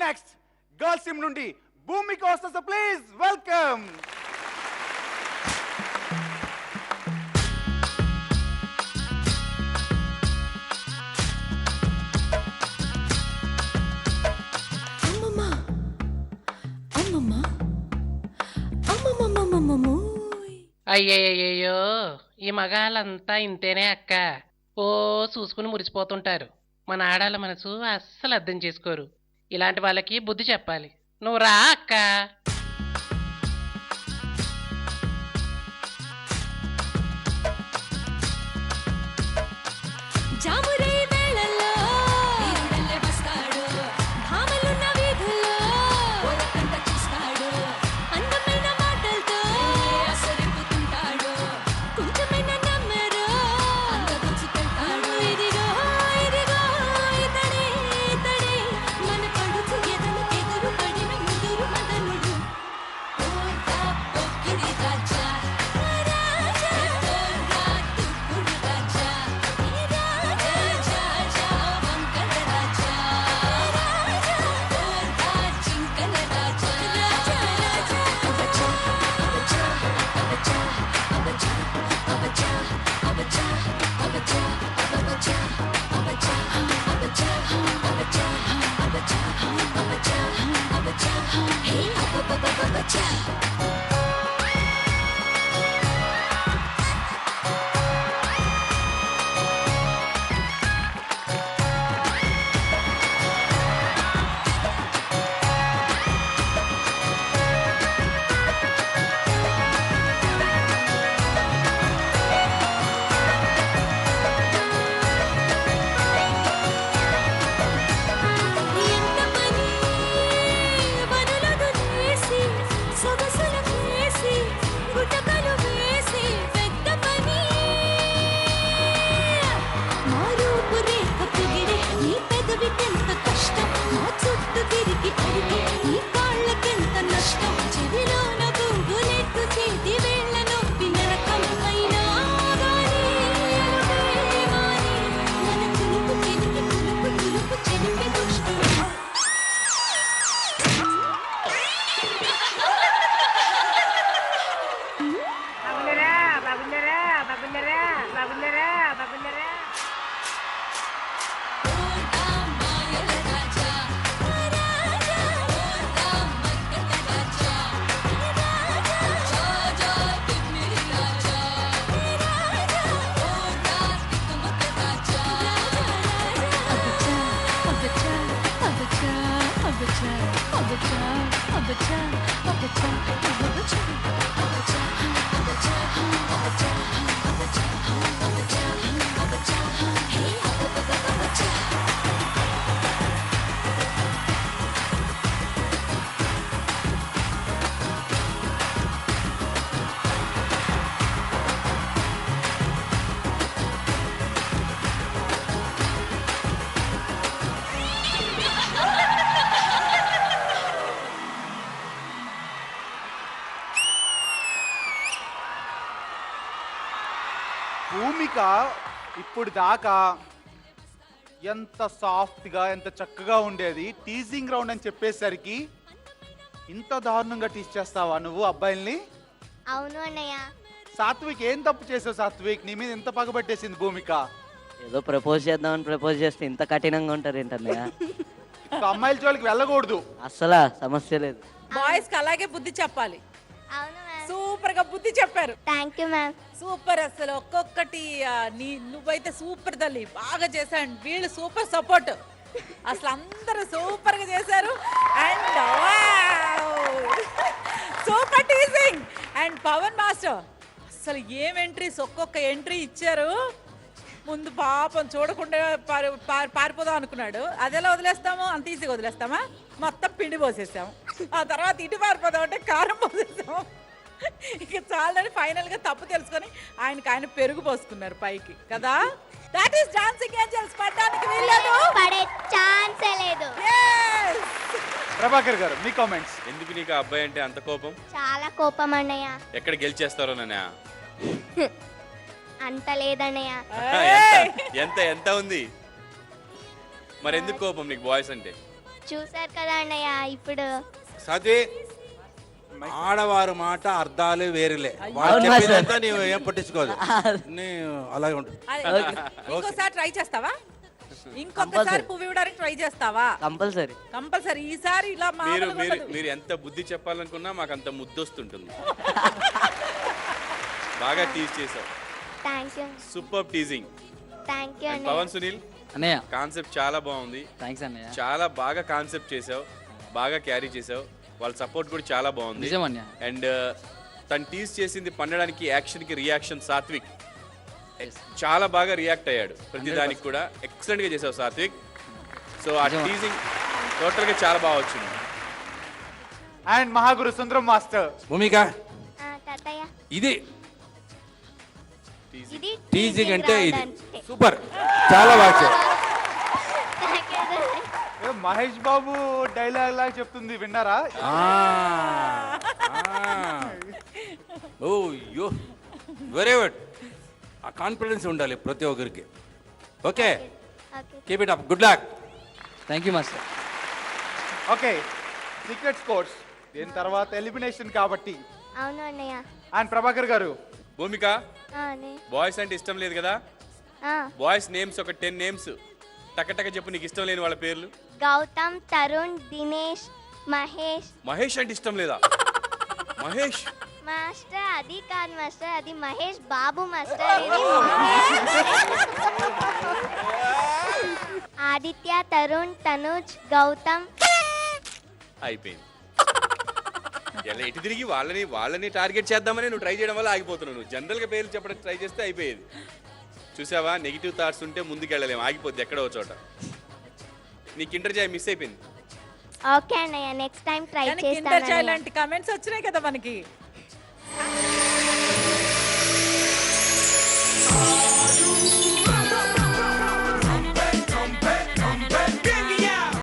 Next girls team నుండి భూమిక వస్తుంది, please welcome. అయ్యయ్యో, ఈ మగాళ్ళంతా ఇంతేనే అక్క. ఓ చూసుకుని మురిసిపోతుంటారు. మన ఆడాళ్ళ మనసు అస్సలు అర్థం చేసుకోరు. ఇలాంటి వాళ్ళకి బుద్ధి చెప్పాలి. నువ్వు రా అక్క. భూమిక ఇప్పుడు దాకా ఎంత సాఫ్ట్గా ఎంత చక్కగా ఉండేది. టీజింగ్ రౌండ్ అని చెప్పేసరికి ఇంత దారుణంగా టీచ్ చేస్తావా నువ్వు అబ్బాయిల్ని? అవును అన్నయ్య. సాత్విక్ ఏం తప్పు చేసావు? సాత్విక్ నీ మీద ఎంత పగబట్టేసింది భూమిక? ఏదో ప్రపోజ్ చేద్దామని ప్రపోజ్ చేస్తే ఇంత కఠినంగా ఉంటారు ఏంటన్నయ్య? అమ్మాయిల జోలికి వెళ్ళకూడదు. అస్సలా సమస్య లేదు. బాయ్స్ కి అలాగే బుద్ధి చెప్పాలి. అవును మ్యామ్. సూపర్ గా బుద్ధి చెప్పారు. Thank you ma'am. సూపర్, అసలు ఒక్కొక్కటి నువ్వైతే సూపర్ తల్లి, బాగా చేశాను. వీళ్ళు సూపర్ సపోర్ట్, అసలు అందరూ సూపర్ గా చేశారు. And super teasing. And Pawan master అసలు ఏం ఎంట్రీస్, ఒక్కొక్క ఎంట్రీ ఇచ్చారు. ముందు పాపం చూడకుండా పారిపోదాం అనుకున్నాడు. అదెలా వదిలేస్తాము? అంత ఈజీగా వదిలేస్తామా? మొత్తం పిండి పోసేసాము. ఆ తర్వాత ఇటు పారిపోదాం అంటే కారం పోసేసాము. ఇక చాలని ఫైనల్ గా తప్పు తెలుసుకొని ఆయన పెరుగు పోసుకున్నారు పైకి కదా. That is dancing angels. పడడానికి వీల్లేదు, పడే ఛాన్సే లేదు. ప్రభాకర్ గారు మీ కామెంట్స్. ఎందుకు నీకు ఆ అబ్బాయి అంటే అంత కోపం? చాలా కోపం అన్నయ్య. ఎక్కడ గెలిచేస్తారో నాన్న. అంత లేదన్నయ్య. ఎంత ఎంత ఉంది మరి? ఎందుకు కోపం నీకు బాయ్స్ అంటే? చూసారు కదా అన్నయ్య ఇప్పుడు. సాధ్వి ఆడవారి మాట అర్థాలు వేరులే అవును వాళ్ళు మాస్టర్. చెప్పేదంతా నీవు ఏం పట్టించుకోదు నీ అలాగే ఉంటుంది అదే, ఇంకోసారి ట్రై చేస్తావా? ఇంకొకసారి Compulsory. పువ్వు ఇవ్వడానికి ట్రై చేస్తావా? కంపల్సరీ. కంపల్సరీ. ఈసారి ఇలా మీరు మామూలుగా మీరు ఉండదు. మీరు ఎంత బుద్ధి చెప్పాలనుకున్నా మాకు అంత ముద్దొస్తుంటుంది. బాగా టీజ్ చేసావు. Thank you. Super teasing. Thank you and అన్నయ్య. పవన్ సునీల్ అన్నయ్య కాన్సెప్ట్ చాలా బాగుంది. థ్యాంక్స్ అన్నయ్య. చాలా బాగా కాన్సెప్ట్ చేసావు, బాగా క్యారీ చేసావు. వాళ్ళ సపోర్ట్ కూడా చాలా బాగుంది. నిజం అన్నయ్య. అండ్ తను టీజ్ చేసింది పండడానికి యాక్షన్కి రియాక్షన్ సాత్విక్ చాలా బాగా రియాక్ట్ అయ్యాడు. ప్రతి దానికి కూడా ఎక్సలెంట్ గా చేసావు సాత్విక్. సో ఆ నిజమా? టీజింగ్ టోటల్ గా చాలా బాగా వచ్చింది. And Mahaguru Sundaram master. భూమిక తాతయ్య ఇది ఇది టీజింగ్ అంటే round ఇది అంటే. సూపర్ చాలా బాగా చేశావు. Thank you, అన్నయ్య. ఏ, మహేష్ బాబు డైలాగ్ లాగా చెప్తుంది, విన్నారా? ఓ యో వెరీ గుడ్. ఆ కాన్ఫిడెన్స్ ఉండాలి ప్రతి ఒక్కరికి. Okay okay. Keep it up. Good luck. Thank you master. Okay, secret scores దీని తర్వాత ఎలిమినేషన్ కాబట్టి. అవును అన్నయ్య. అండ్ ప్రభాకర్ గారు, భూమిక అన్నయ్య. బాయ్స్ అంటే ఇష్టం లేదు కదా? ఆ, బాయ్స్ నేమ్స్ ఒక 10 నేమ్స్ టక చెప్పు, నీకు ఇష్టం లేని వాళ్ళ పేర్లు. గౌతమ్, తరుణ్, దినేష్, మహేష్. మహేష్ అంటే ఇష్టం లేదా? మహేష్ మాస్టర్ అది కాదు మాస్టర్, అది మహేష్ బాబు మాస్టర్. ఇది మహేష్. ఆదిత్య, తరుణ్, తనుజ్, గౌతమ్. అయిపోయింది. ఎలా ఎటు తిరిగి వాళ్ళని టార్గెట్ చేద్దామని నువ్వు ట్రై చేయడం వల్ల ఆగిపోతున్నావు. నువ్వు జనరల్గా పేర్లు చెప్పడానికి ట్రై చేస్తే అయిపోయేది. చూసావా, నెగిటివ్ థాట్స్ ఉంటే ముందుకు వెళ్ళలేము, ఆగిపోద్ది ఎక్కడో చోట. నీకు ఇంటర్జాయ్ మిస్ అయిపోయింది. ఓకే అన్నయ్య, నెక్స్ట్ టైం ట్రై కానీ కిండర్ జాయ్ చేస్తాను. లాంటి కమెంట్స్ వచ్చినాయి కదా మనకి.